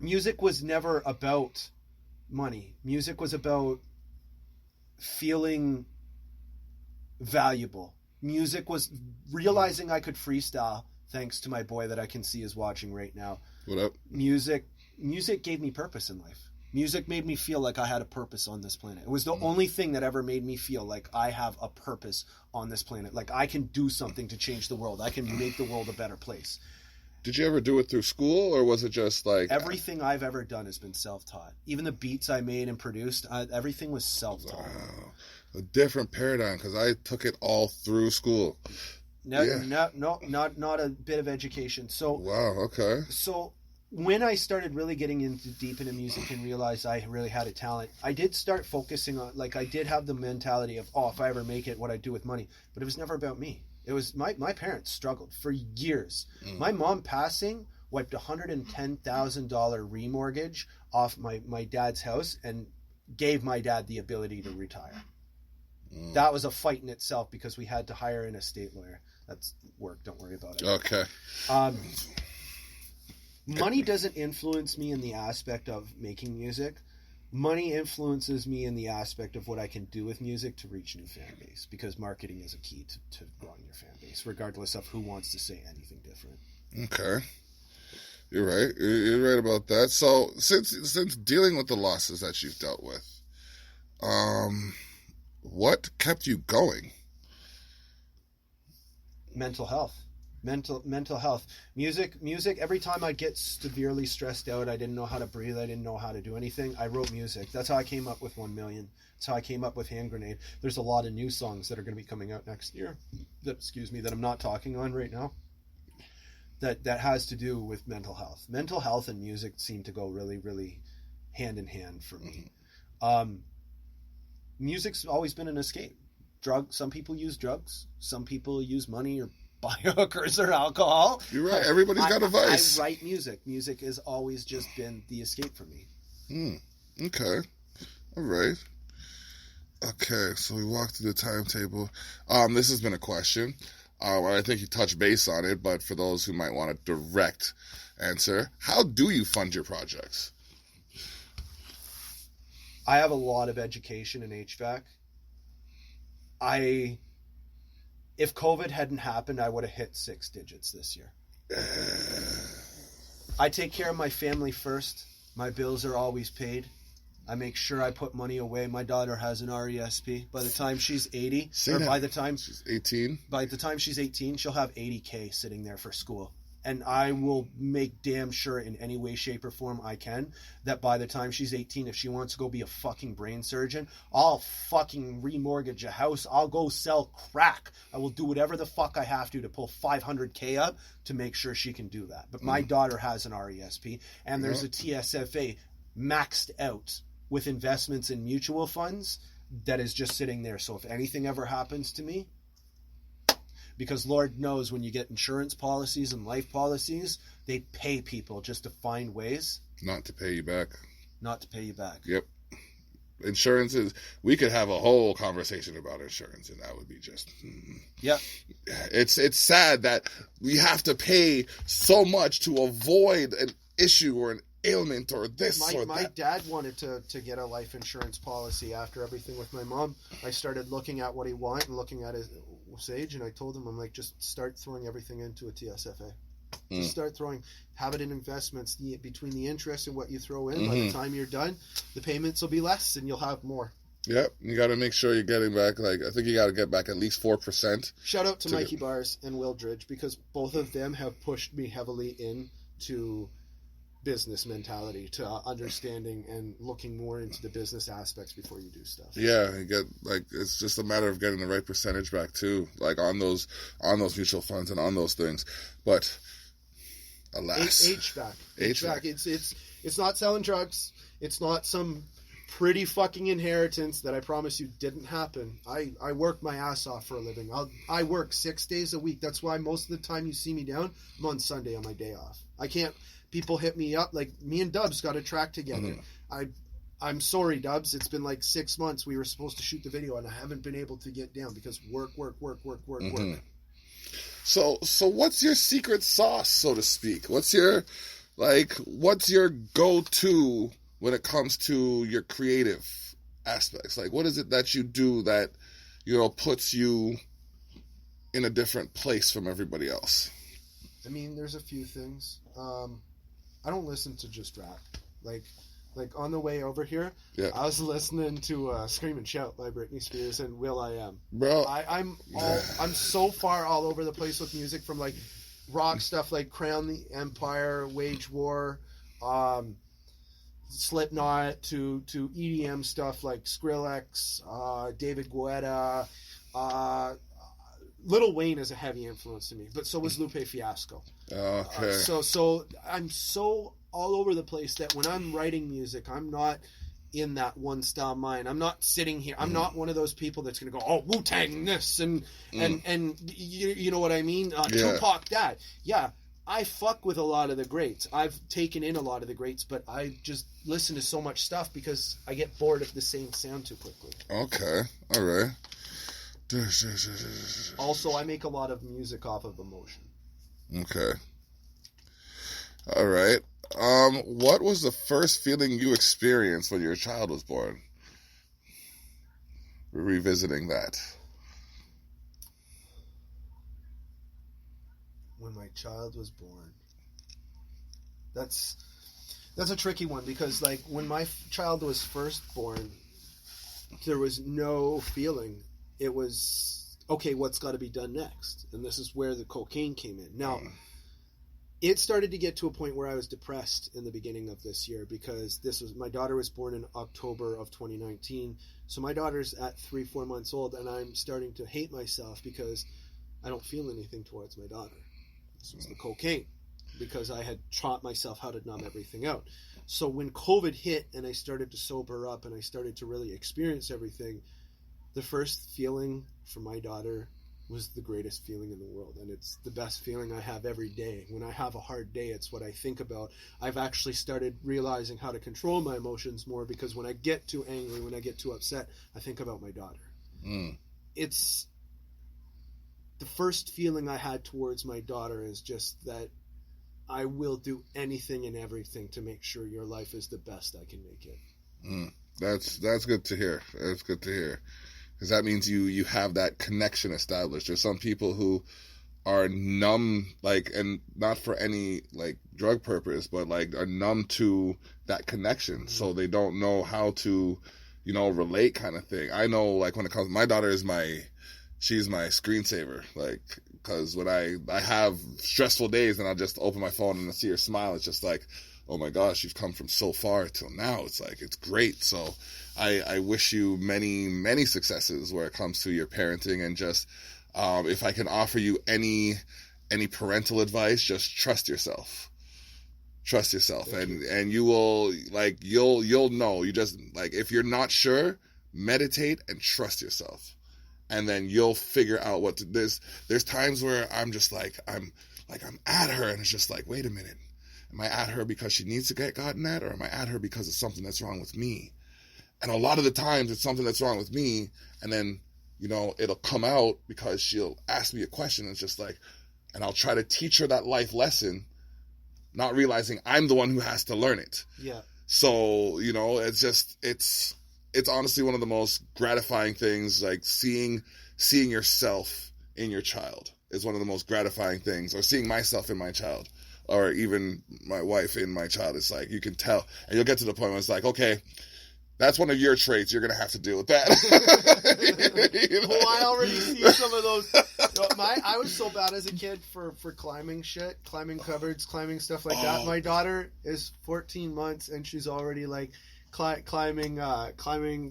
music was never about money. Music was about feeling valuable. Music was realizing I could freestyle, thanks to my boy that I can see is watching right now. What up? Music gave me purpose in life. Music made me feel like I had a purpose on this planet. It was the only thing that ever made me feel like I have a purpose on this planet. Like I can do something to change the world. I can make the world a better place. Did you ever do it through school, or was it just like... Everything I've ever done has been self-taught. Even the beats I made and produced, everything was self-taught. Wow. A different paradigm, because I took it all through school. No, not a bit of education. So wow, okay. So when I started really getting deep into music and realized I really had a talent, I did start focusing on, like, I did have the mentality of, oh, if I ever make it, what I do with money. But it was never about me. It was my parents struggled for years. My mom passing wiped $110,000 remortgage off my dad's house and gave my dad the ability to retire. That was a fight in itself, because we had to hire an estate lawyer. That's work. Don't worry about it. Okay. Money doesn't influence me in the aspect of making music. Money influences me in the aspect of what I can do with music to reach new fan base, because marketing is a key to growing your fan base, regardless of who wants to say anything different. Okay. You're right. You're right about that. So since dealing with the losses that you've dealt with, what kept you going? Mental health. Mental health. Music. Every time I get severely stressed out, I didn't know how to breathe, I didn't know how to do anything, I wrote music. That's how I came up with 1 Million. That's how I came up with Hand Grenade. There's a lot of new songs that are going to be coming out next year that I'm not talking on right now, that has to do with mental health. Mental health and music seem to go really, really hand in hand for me. Music's always been an escape. Some people use drugs, some people use money or buy hookers or alcohol. You're right. Everybody's got a vice. I write music. Music has always just been the escape for me. Okay. All right. Okay, so we walked through the timetable. This has been a question. I think you touched base on it, but for those who might want a direct answer, how do you fund your projects? I have a lot of education in HVAC. If COVID hadn't happened, I would have hit 6 digits this year. I take care of my family first. My bills are always paid. I make sure I put money away. My daughter has an RESP. By the time she's 80, by the time she's 18, by the time she's 18, she'll have 80K sitting there for school. And I will make damn sure in any way, shape, or form I can that by the time she's 18, if she wants to go be a fucking brain surgeon, I'll fucking remortgage a house. I'll go sell crack. I will do whatever the fuck I have to pull 500K up to make sure she can do that. But my daughter has an RESP, and there's a TSFA maxed out with investments in mutual funds that is just sitting there. So if anything ever happens to me, because Lord knows when you get insurance policies and life policies, they pay people just to find ways not to pay you back. Yep. Insurance is, we could have a whole conversation about insurance, and that would be just, yeah. It's sad that we have to pay so much to avoid an issue or an ailment or this or that. My dad wanted to get a life insurance policy after everything with my mom. I started looking at what he wanted and looking at his age, and I told him, I'm like, just start throwing everything into a TSFA. Just start throwing, have it in investments. Between the interest and what you throw in, by the time you're done, the payments will be less and you'll have more. Yep, you got to make sure you're getting back, I think you got to get back at least 4%. Shout out to Mikey Bars and Will Dridge, because both of them have pushed me heavily into business mentality, to understanding and looking more into the business aspects before you do stuff. Yeah, you get it's just a matter of getting the right percentage back too, on those mutual funds and on those things. But alas, HVAC. It's not selling drugs. It's not some pretty fucking inheritance that I promise you didn't happen. I work my ass off for a living. I work 6 days a week. That's why most of the time you see me down, I'm on Sunday on my day off. I can't. People hit me up, like me and Dubs got a track together. I'm sorry, Dubs. It's been 6 months. We were supposed to shoot the video, and I haven't been able to get down because work. So what's your secret sauce, so to speak? What's your go-to when it comes to your creative aspects? What is it that you do that, puts you in a different place from everybody else? I mean, there's a few things. I don't listen to just rap. Like on the way over here, I was listening to "Scream and Shout" by Britney Spears and will.i.am. Bro, I'm so far all over the place with music, from rock stuff like Crown the Empire, Wage War, Slipknot, to EDM stuff like Skrillex, David Guetta. Lil Wayne is a heavy influence to me, but so was Lupe Fiasco. Okay. So I'm so all over the place that when I'm writing music, I'm not in that one style mind. I'm not sitting here. I'm not one of those people that's going to go, oh, Wu-Tang this and you know what I mean? Tupac that. Yeah, I fuck with a lot of the greats. I've taken in a lot of the greats, but I just listen to so much stuff because I get bored of the same sound too quickly. Okay. All right. Also, I make a lot of music off of emotion. Okay. All right. What was the first feeling you experienced when your child was born? We're revisiting that. When my child was born. That's a tricky one, because when my child was first born, there was no feeling. It was, okay, what's got to be done next? And this is where the cocaine came in. Now, it started to get to a point where I was depressed in the beginning of this year, because my daughter was born in October of 2019. So my daughter's at 3-4 months old, and I'm starting to hate myself because I don't feel anything towards my daughter. This was the cocaine, because I had taught myself how to numb everything out. So when COVID hit and I started to sober up and I started to really experience everything, the first feeling for my daughter was the greatest feeling in the world, and it's the best feeling I have every day. When I have a hard day, it's what I think about. I've actually started realizing how to control my emotions more, because when I get too angry, when I get too upset, I think about my daughter. It's the first feeling I had towards my daughter is just that I will do anything and everything to make sure your life is the best I can make it. That's good to hear. That's good to hear. because that means you have that connection established. There's some people who are numb, like, and not for any like drug purpose, but like are numb to that connection, so they don't know how to, you know, relate, kind of thing. I know, like, when it comes, my daughter is she's my screensaver, like, because when I have stressful days and I'll just open my phone and I see her smile, it's just like, oh my gosh, you've come from so far till now. It's like, it's great. So I wish you many, many successes where it comes to your parenting, and just, if I can offer you any parental advice, just trust yourself. Trust yourself, and you will, like, you'll know. You just, like, if you're not sure, meditate and trust yourself, and then you'll figure out what to. There's times where I'm just like, I'm at her, and it's just like, wait a minute, am I at her because she needs to get gotten at, or am I at her because of something that's wrong with me? And a lot of the times it's something that's wrong with me, and then, you know, it'll come out because she'll ask me a question, and it's just like, and I'll try to teach her that life lesson, not realizing I'm the one who has to learn it. Yeah. So, you know, it's just, it's honestly one of the most gratifying things, like seeing yourself in your child is one of the most gratifying things, or seeing myself in my child, or even my wife in my child. It's like, you can tell, and you'll get to the point where it's like, okay, that's one of your traits. You're going to have to deal with that. You know? Well, I already see some of those. I was so bad as a kid for climbing shit, climbing cupboards, climbing stuff like that. My daughter is 14 months, and she's already, like, climbing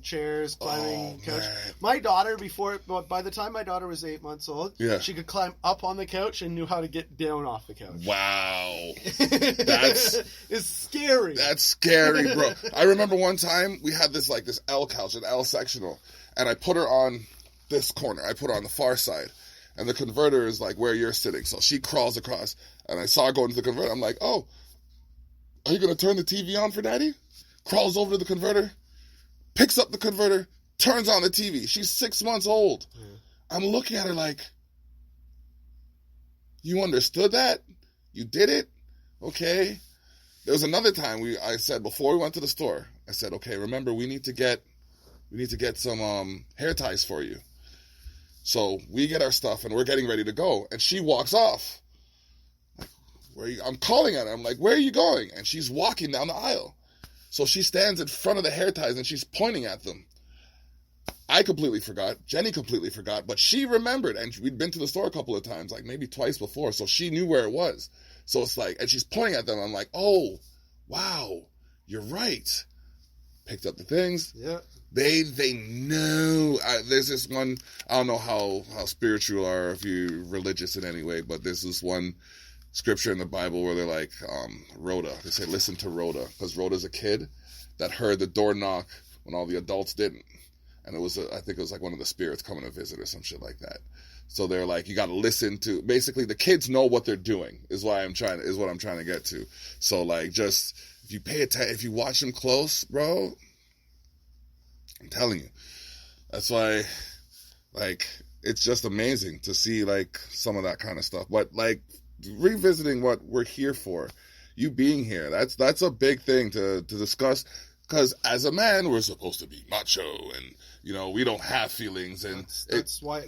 chairs, climbing couch. Man. My daughter, by the time my daughter was 8 months old, she could climb up on the couch and knew how to get down off the couch. Wow. It's scary. That's scary, bro. I remember one time we had this L couch, an L sectional, and I put her on this corner. I put her on the far side, and the converter is like where you're sitting. So she crawls across, and I saw her go into the converter. I'm like, oh, are you going to turn the TV on for Daddy? Crawls over to the converter, picks up the converter, turns on the TV. She's 6 months old. Yeah. I'm looking at her like, you understood that? You did it? Okay. There was another time I said, before we went to the store, I said, okay, remember, we need to get some hair ties for you. So we get our stuff and we're getting ready to go, and she walks off. Like, where are you? I'm calling at her. I'm like, where are you going? And she's walking down the aisle. So she stands in front of the hair ties and she's pointing at them. I completely forgot. Jenny completely forgot. But she remembered. And we'd been to the store a couple of times, like maybe twice before. So she knew where it was. So it's like, and she's pointing at them. I'm like, oh, wow, you're right. Picked up the things. Yeah. They know. There's this one, I don't know how spiritual you are, if you're religious in any way, but there's this one scripture in the Bible where they're like, Rhoda. They say, listen to Rhoda, because Rhoda's a kid that heard the door knock when all the adults didn't, and it was I think it was like one of the spirits coming to visit or some shit like that. So they're like, you got to listen to. Basically, the kids know what they're doing. Is what I'm trying to get to. So like, just if you pay attention, if you watch them close, bro, I'm telling you, that's why, like, it's just amazing to see like some of that kind of stuff. But like, revisiting what we're here for, you being here, that's a big thing to discuss, because as a man we're supposed to be macho, and you know, we don't have feelings, and that's why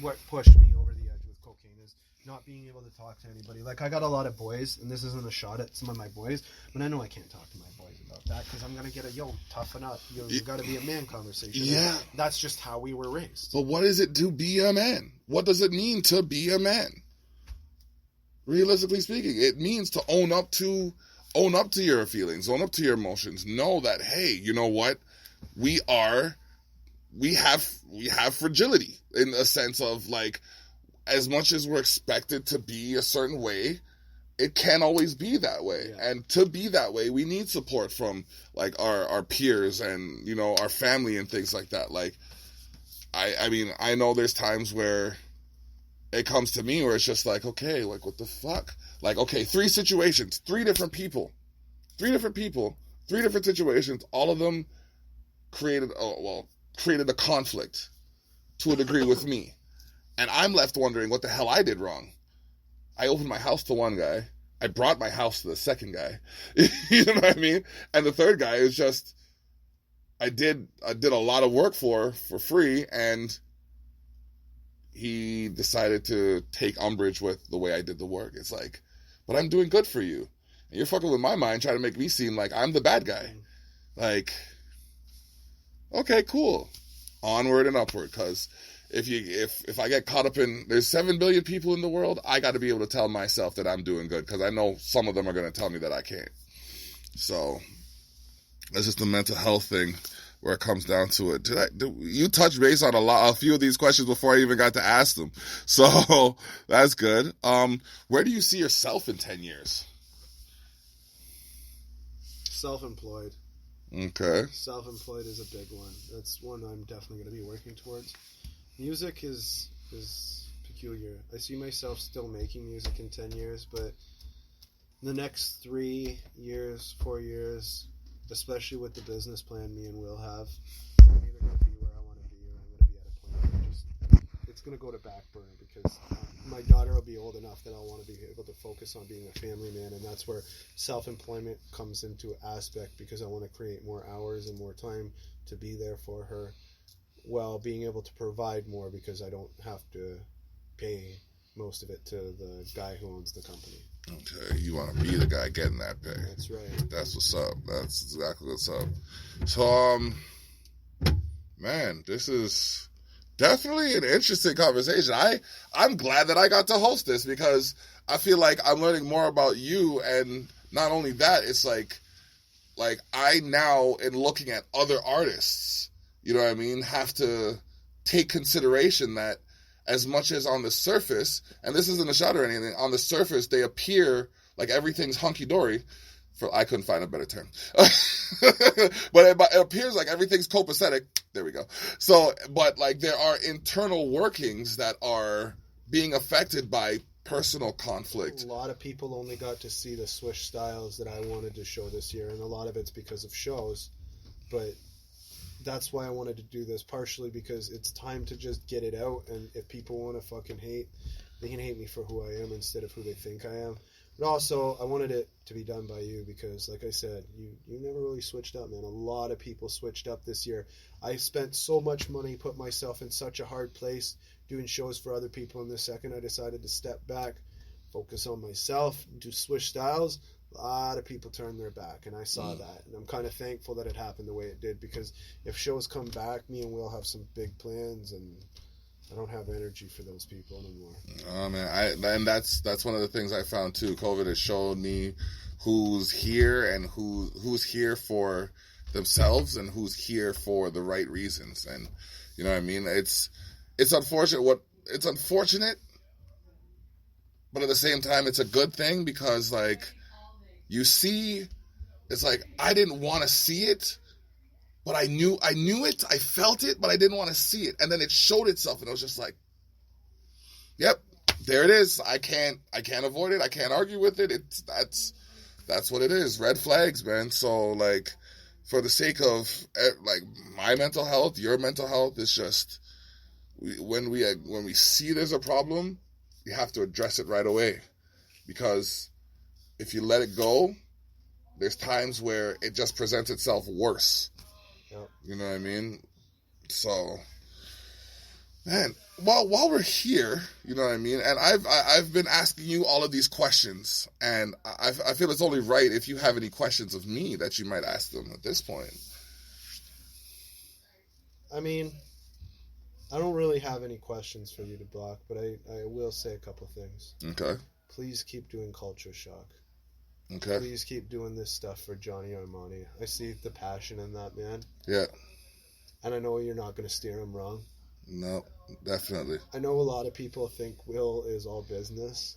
what pushed me over the edge with cocaine is not being able to talk to anybody. Like, I got a lot of boys, and this isn't a shot at some of my boys, but I know I can't talk to my boys about that, because I'm gonna get toughen up, you gotta be a man conversation. Yeah, and that's just how we were raised. But what does it to be a man? What does it mean to be a man? Realistically speaking, it means to own up to your feelings, own up to your emotions. Know that, hey, you know what? We have fragility, in a sense of, like, as much as we're expected to be a certain way, it can't always be that way. Yeah. And to be that way, we need support from, like, our peers and, you know, our family and things like that. Like, I mean, I know there's times where it comes to me where it's just like, okay, like, what the fuck? Like, okay, 3 situations, 3 different people, 3 different situations, all of them created a conflict to a degree with me. And I'm left wondering what the hell I did wrong. I opened my house to one guy. I brought my house to the second guy. You know what I mean? And the third guy is just, I did a lot of work for free, and he decided to take umbrage with the way I did the work. It's like, but I'm doing good for you. And you're fucking with my mind, trying to make me seem like I'm the bad guy. Like, okay, cool. Onward and upward, because if I get caught up in, there's 7 billion people in the world, I got to be able to tell myself that I'm doing good, because I know some of them are going to tell me that I can't. So that's just the mental health thing where it comes down to it. You touched base on a few of these questions before I even got to ask them. So that's good. Where do you see yourself in 10 years? Self-employed. Okay. Self-employed is a big one. That's one I'm definitely going to be working towards. Music is peculiar. I see myself still making music in 10 years, but the next 3 years, 4 years, especially with the business plan me and Will have, I'm either going to be where I want to be, or I'm going to be at a point where it's going to go to back burner, because my daughter will be old enough that I'll want to be able to focus on being a family man, and that's where self-employment comes into aspect, because I want to create more hours and more time to be there for her, while being able to provide more, because I don't have to pay most of it to the guy who owns the company. Okay, you want to be the guy getting that pay. That's right. That's what's up. That's exactly what's up. So, man, this is definitely an interesting conversation. I'm glad that I got to host this, because I feel like I'm learning more about you, and not only that, it's like I now, in looking at other artists, you know what I mean, have to take consideration that as much as on the surface, and this isn't a shot or anything, on the surface they appear like everything's hunky-dory. I couldn't find a better term. But it appears like everything's copacetic. There we go. So, but like there are internal workings that are being affected by personal conflict. A lot of people only got to see the Swish Styles that I wanted to show this year, and a lot of it's because of shows. But that's why I wanted to do this, partially because it's time to just get it out, and if people want to fucking hate, they can hate me for who I am instead of who they think I am. But also, I wanted it to be done by you, because, like I said, you never really switched up, man. A lot of people switched up this year. I spent so much money, put myself in such a hard place doing shows for other people, and the second I decided to step back, focus on myself, do Swish Styles, a lot of people turned their back, and I saw that, and I'm kind of thankful that it happened the way it did, because if shows come back, me and Will have some big plans, and I don't have energy for those people anymore. Oh man, and that's one of the things I found too. COVID has shown me who's here and who's here for themselves and who's here for the right reasons, and you know what I mean. It's unfortunate. It's unfortunate, but at the same time, it's a good thing, because like. You see, it's like I didn't want to see it, but I knew it, I felt it, but I didn't want to see it. And then it showed itself, and I was just like, yep, there it is. I can't avoid it. I can't argue with it. That's what it is. Red flags, man. So like, for the sake of like my mental health, your mental health, it's just when we see there's a problem, you have to address it right away, because if you let it go, there's times where it just presents itself worse. Yep. You know what I mean? So, man, while we're here, you know what I mean? And I've been asking you all of these questions, and I feel it's only right if you have any questions of me that you might ask them at this point. I mean, I don't really have any questions for you to block, but I will say a couple things. Okay. Please keep doing Culture Shock. Okay. Please keep doing this stuff for Johnny Armani. I see the passion in that man. Yeah. And I know you're not going to steer him wrong. No, definitely. I know a lot of people think Will is all business.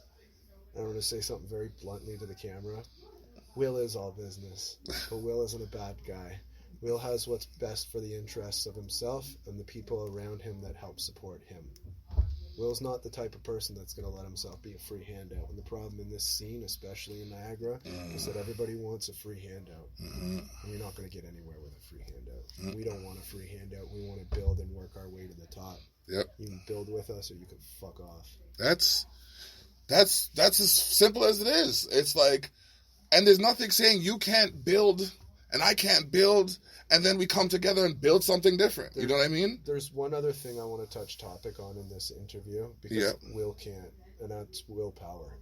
I'm going to say something very bluntly to the camera. Will is all business, but Will isn't a bad guy. Will has what's best for the interests of himself and the people around him that help support him. Will's not the type of person that's going to let himself be a free handout. And the problem in this scene, especially in Niagara, is that everybody wants a free handout. And you're not going to get anywhere with a free handout. We don't want a free handout. We want to build and work our way to the top. Yep. You can build with us or you can fuck off. That's as simple as it is. It's like, and there's nothing saying you can't build and I can't build, and then we come together and build something different. You know what I mean? There's one other thing I want to touch topic on in this interview, because Will can't, and that's willpower.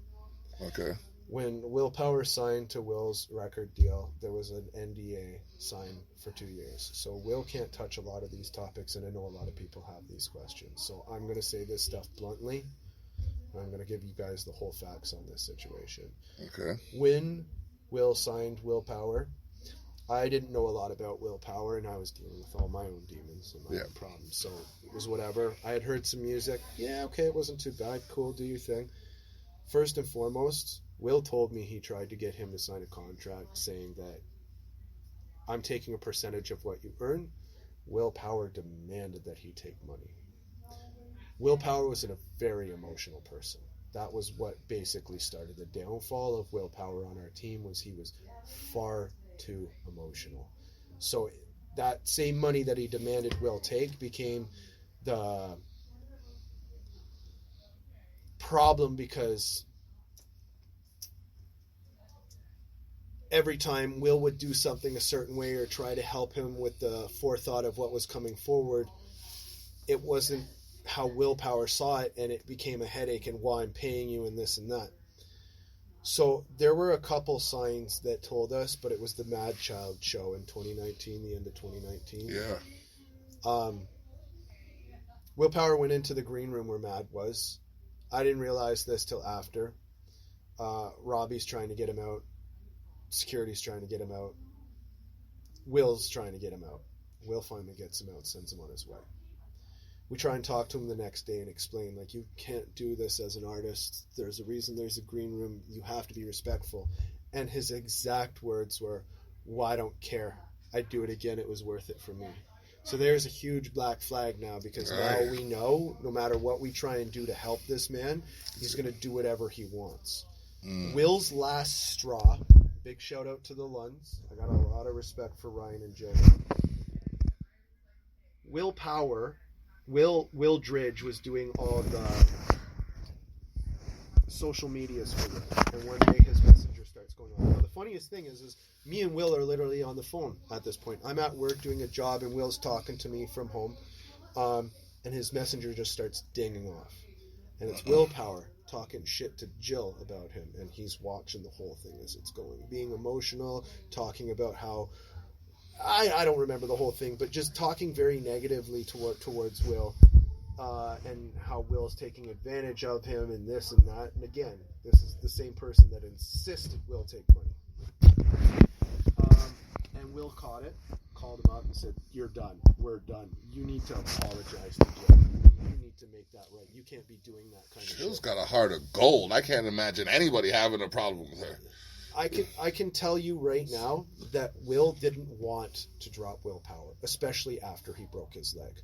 Okay. When Willpower signed to Will's record deal, there was an NDA signed for 2 years. So Will can't touch a lot of these topics, and I know a lot of people have these questions. So I'm going to say this stuff bluntly, and I'm going to give you guys the whole facts on this situation. Okay. When Will signed Willpower, I didn't know a lot about Willpower, and I was dealing with all my own demons and my own problems. So it was whatever. I had heard some music. Yeah, okay, it wasn't too bad. Cool, do your thing. First and foremost, Will told me he tried to get him to sign a contract saying that I'm taking a percentage of what you earn. Willpower demanded that he take money. Willpower was a very emotional person. That was what basically started the downfall of Willpower on our team, was he was far too emotional. So that same money that he demanded Will take became the problem, because every time Will would do something a certain way or try to help him with the forethought of what was coming forward, it wasn't how Willpower saw it, and it became a headache, and why I'm paying you and this and that. So there were a couple signs that told us, but it was the Mad Child show in 2019, the end of 2019. Yeah. Willpower went into the green room where Mad was. I didn't realize this till after. Robbie's trying to get him out. Security's trying to get him out. Will's trying to get him out. Will finally gets him out, sends him on his way. We try and talk to him the next day and explain, like, you can't do this as an artist. There's a reason there's a green room. You have to be respectful. And his exact words were, well, I don't care. I'd do it again. It was worth it for me. So there's a huge black flag now, because now we know no matter what we try and do to help this man, he's going to do whatever he wants. Will's last straw, big shout out to the Lunds. I got a lot of respect for Ryan and Jay. Willpower, Will Dridge was doing all the social medias for Will. And one day his messenger starts going on. Now the funniest thing is me and Will are literally on the phone at this point. I'm at work doing a job, and Will's talking to me from home. And his messenger just starts dinging off. And it's Willpower talking shit to Jill about him, and he's watching the whole thing as it's going, being emotional, talking about how I don't remember the whole thing, but just talking very negatively towards Will, and how Will's taking advantage of him and this and that. And again, this is the same person that insisted Will take money. And Will caught it, called him up and said, "You're done. We're done. You need to apologize to Jill. You need to make that right. You can't be doing that kind of shit." Jill's got a heart of gold. I can't imagine anybody having a problem with her. I can tell you right now that Will didn't want to drop Willpower, especially after he broke his leg.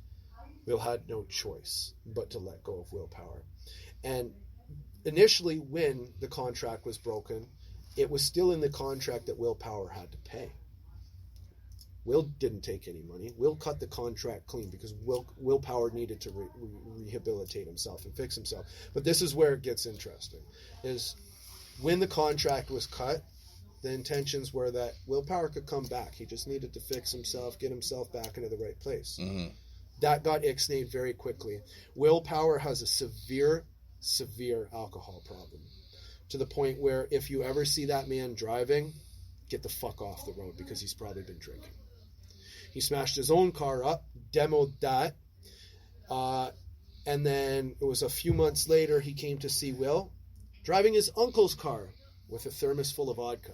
Will had no choice but to let go of Willpower. And initially, when the contract was broken, it was still in the contract that Willpower had to pay. Will didn't take any money. Will cut the contract clean because Willpower needed to rehabilitate himself and fix himself. But this is where it gets interesting, is when the contract was cut, the intentions were that Willpower could come back. He just needed to fix himself, get himself back into the right place. Mm-hmm. That got ixnayed very quickly. Willpower has a severe alcohol problem, to the point where if you ever see that man driving, get the fuck off the road, because he's probably been drinking. He smashed his own car up, demoed that, and then it was a few months later he came to see Will driving his uncle's car with a thermos full of vodka.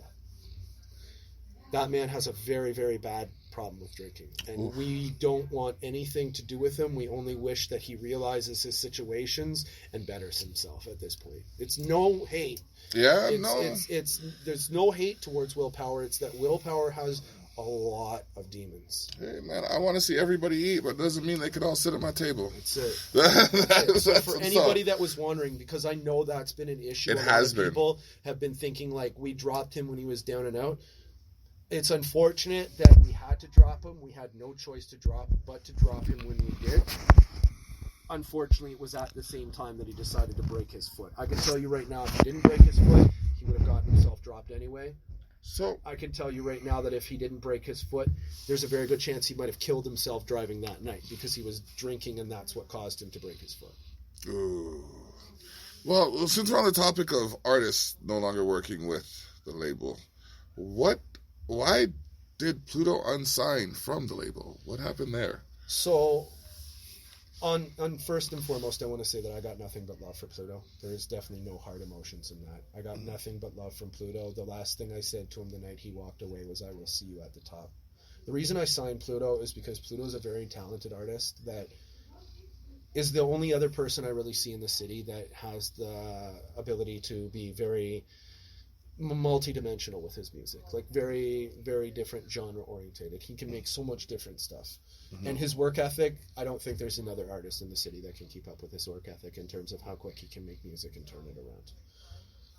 That man has a very, very bad problem with drinking, and we don't want anything to do with him. We only wish that he realizes his situations and betters himself at this point. It's no hate. There's no hate towards Willpower. It's that Willpower has a lot of demons. Hey man, I want to see everybody eat, but it doesn't mean they can all sit at my table. That's it. So for anybody that was wondering, because I know that's been an issue. It has been. People have been thinking like we dropped him when he was down and out. It's unfortunate that we had to drop him. We had no choice to drop him when we did. Unfortunately, it was at the same time that he decided to break his foot. I can tell you right now, if he didn't break his foot, he would have gotten himself dropped anyway. So I can tell you right now that if he didn't break his foot, there's a very good chance he might have killed himself driving that night because he was drinking and that's what caused him to break his foot. ooh. Well, since we're on the topic of artists no longer working with the label, why did Pluto unsign from the label? What happened there? So, on first and foremost, I want to say that I got nothing but love for Pluto. There is definitely no hard emotions in that. I got nothing but love from Pluto. The last thing I said to him the night he walked away was, "I will see you at the top." The reason I signed Pluto is because Pluto is a very talented artist that is the only other person I really see in the city that has the ability to be very multi-dimensional with his music, like very, very different genre orientated. He can make so much different stuff. And his work ethic, I don't think there's another artist in the city that can keep up with his work ethic in terms of how quick he can make music and turn it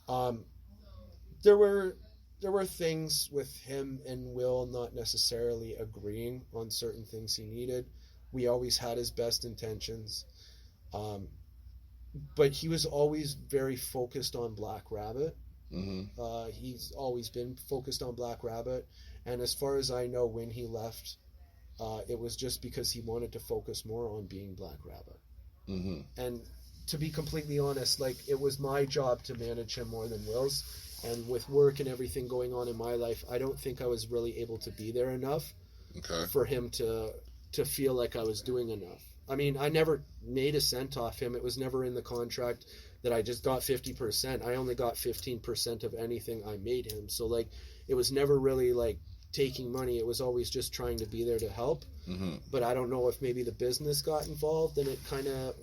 around. There were things with him and Will not necessarily agreeing on certain things he needed. We always had his best intentions. But he was always very focused on Black Rabbit. He's always been focused on Black Rabbit. And as far as I know, when he left, it was just because he wanted to focus more on being Black Rabbit. And to be completely honest, like, it was my job to manage him more than Will's. And with work and everything going on in my life, I don't think I was really able to be there enough for him to feel like I was doing enough. I mean, I never made a cent off him. It was never in the contract that I just got 50%. I only got 15% of anything I made him. So, like, it was never really, like, taking money. It was always just trying to be there to help. But I don't know if maybe the business got involved and it kind of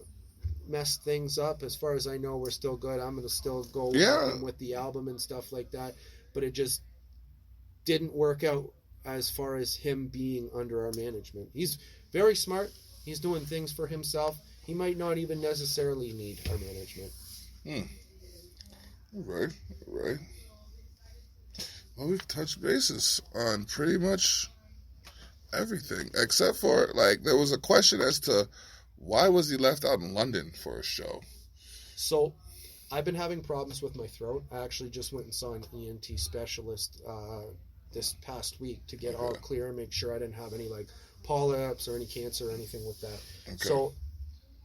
messed things up. As far as I know, we're still good. I'm going to still go with the album and stuff like that. But it just didn't work out as far as him being under our management. He's very smart. He's doing things for himself. He might not even necessarily need our management. All right. Well, we've touched bases on pretty much everything, except for, like, there was a question as to why was he left out in London for a show? So, I've been having problems with my throat. I actually just went and saw an ENT specialist this past week to get all clear and make sure I didn't have any, like, polyps or any cancer or anything with that. So,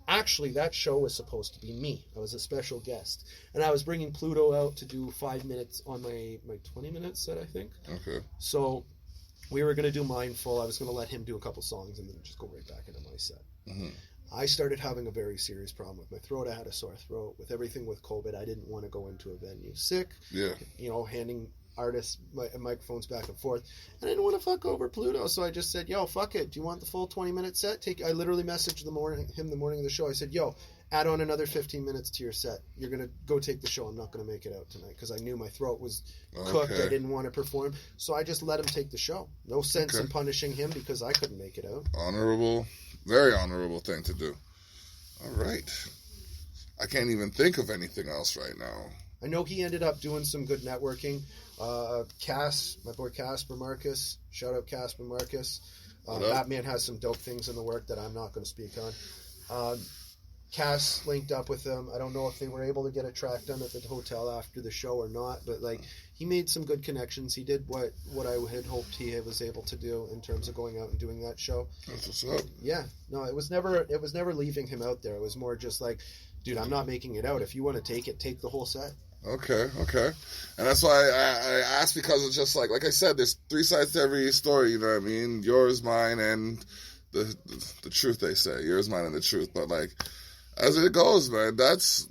actually, that show was supposed to be me. I was a special guest. And I was bringing Pluto out to do 5 minutes on my 20-minute set, I think. So, we were going to do Mindful. I was going to let him do a couple songs and then just go right back into my set. I started having a very serious problem with my throat. I had a sore throat. With everything with COVID, I didn't want to go into a venue sick. You know, handing artists microphones back and forth. And I didn't want to fuck over Pluto, so I just said, yo, fuck it. Do you want the full 20-minute set? I literally messaged him the morning of the show. I said, yo, add on another 15 minutes to your set. You're going to go take the show. I'm not going to make it out tonight because I knew my throat was cooked. I didn't want to perform. So I just let him take the show. No sense in punishing him because I couldn't make it out. Honorable, very honorable thing to do. All right. I can't even think of anything else right now. I know he ended up doing some good networking. My boy Casper Marcus, shout out Casper Marcus. That man has some dope things in the work that I'm not going to speak on. Cass linked up with him. I don't know if they were able to get a track done at the hotel after the show or not, but, like, he made some good connections. He did what I had hoped he was able to do in terms of going out and doing that show. That's what's up. Yeah, no, it was never leaving him out there. It was more just like, dude, I'm not making it out. If you want to take the whole set. Okay. And that's why I asked, because it's just like I said, there's 3 sides to every story, you know what I mean? Yours, mine, and the truth, they say. Yours, mine, and the truth. But, like, as it goes, man, that's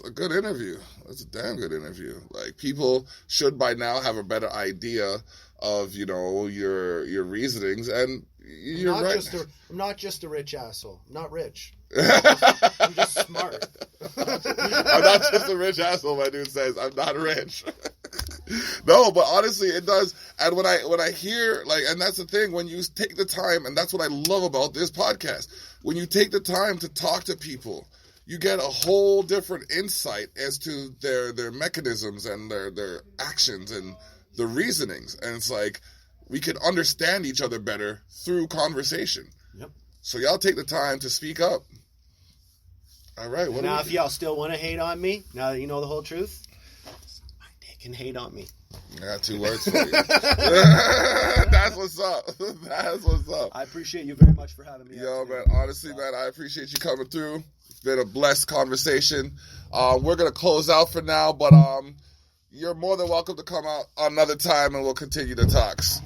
a good interview. That's a damn good interview. Like, people should by now have a better idea of, you know, your reasonings, and you're right. I'm not just a rich asshole. I'm not rich. I'm just smart. I'm not just a rich asshole, my dude says. I'm not rich. No, but honestly, it does. And when I hear, like, and that's the thing, when you take the time, and that's what I love about this podcast, when you take the time to talk to people, you get a whole different insight as to their mechanisms and their actions and the reasonings. And it's like, we can understand each other better through conversation. Yep. So y'all take the time to speak up. All right. Now, if y'all still want to hate on me, now that you know the whole truth, my dick can hate on me. I got 2 words for you. That's what's up. That's what's up. I appreciate you very much for having me. Yo, man, honestly, man, I appreciate you coming through. It's been a blessed conversation. We're going to close out for now, but you're more than welcome to come out another time and we'll continue the talks.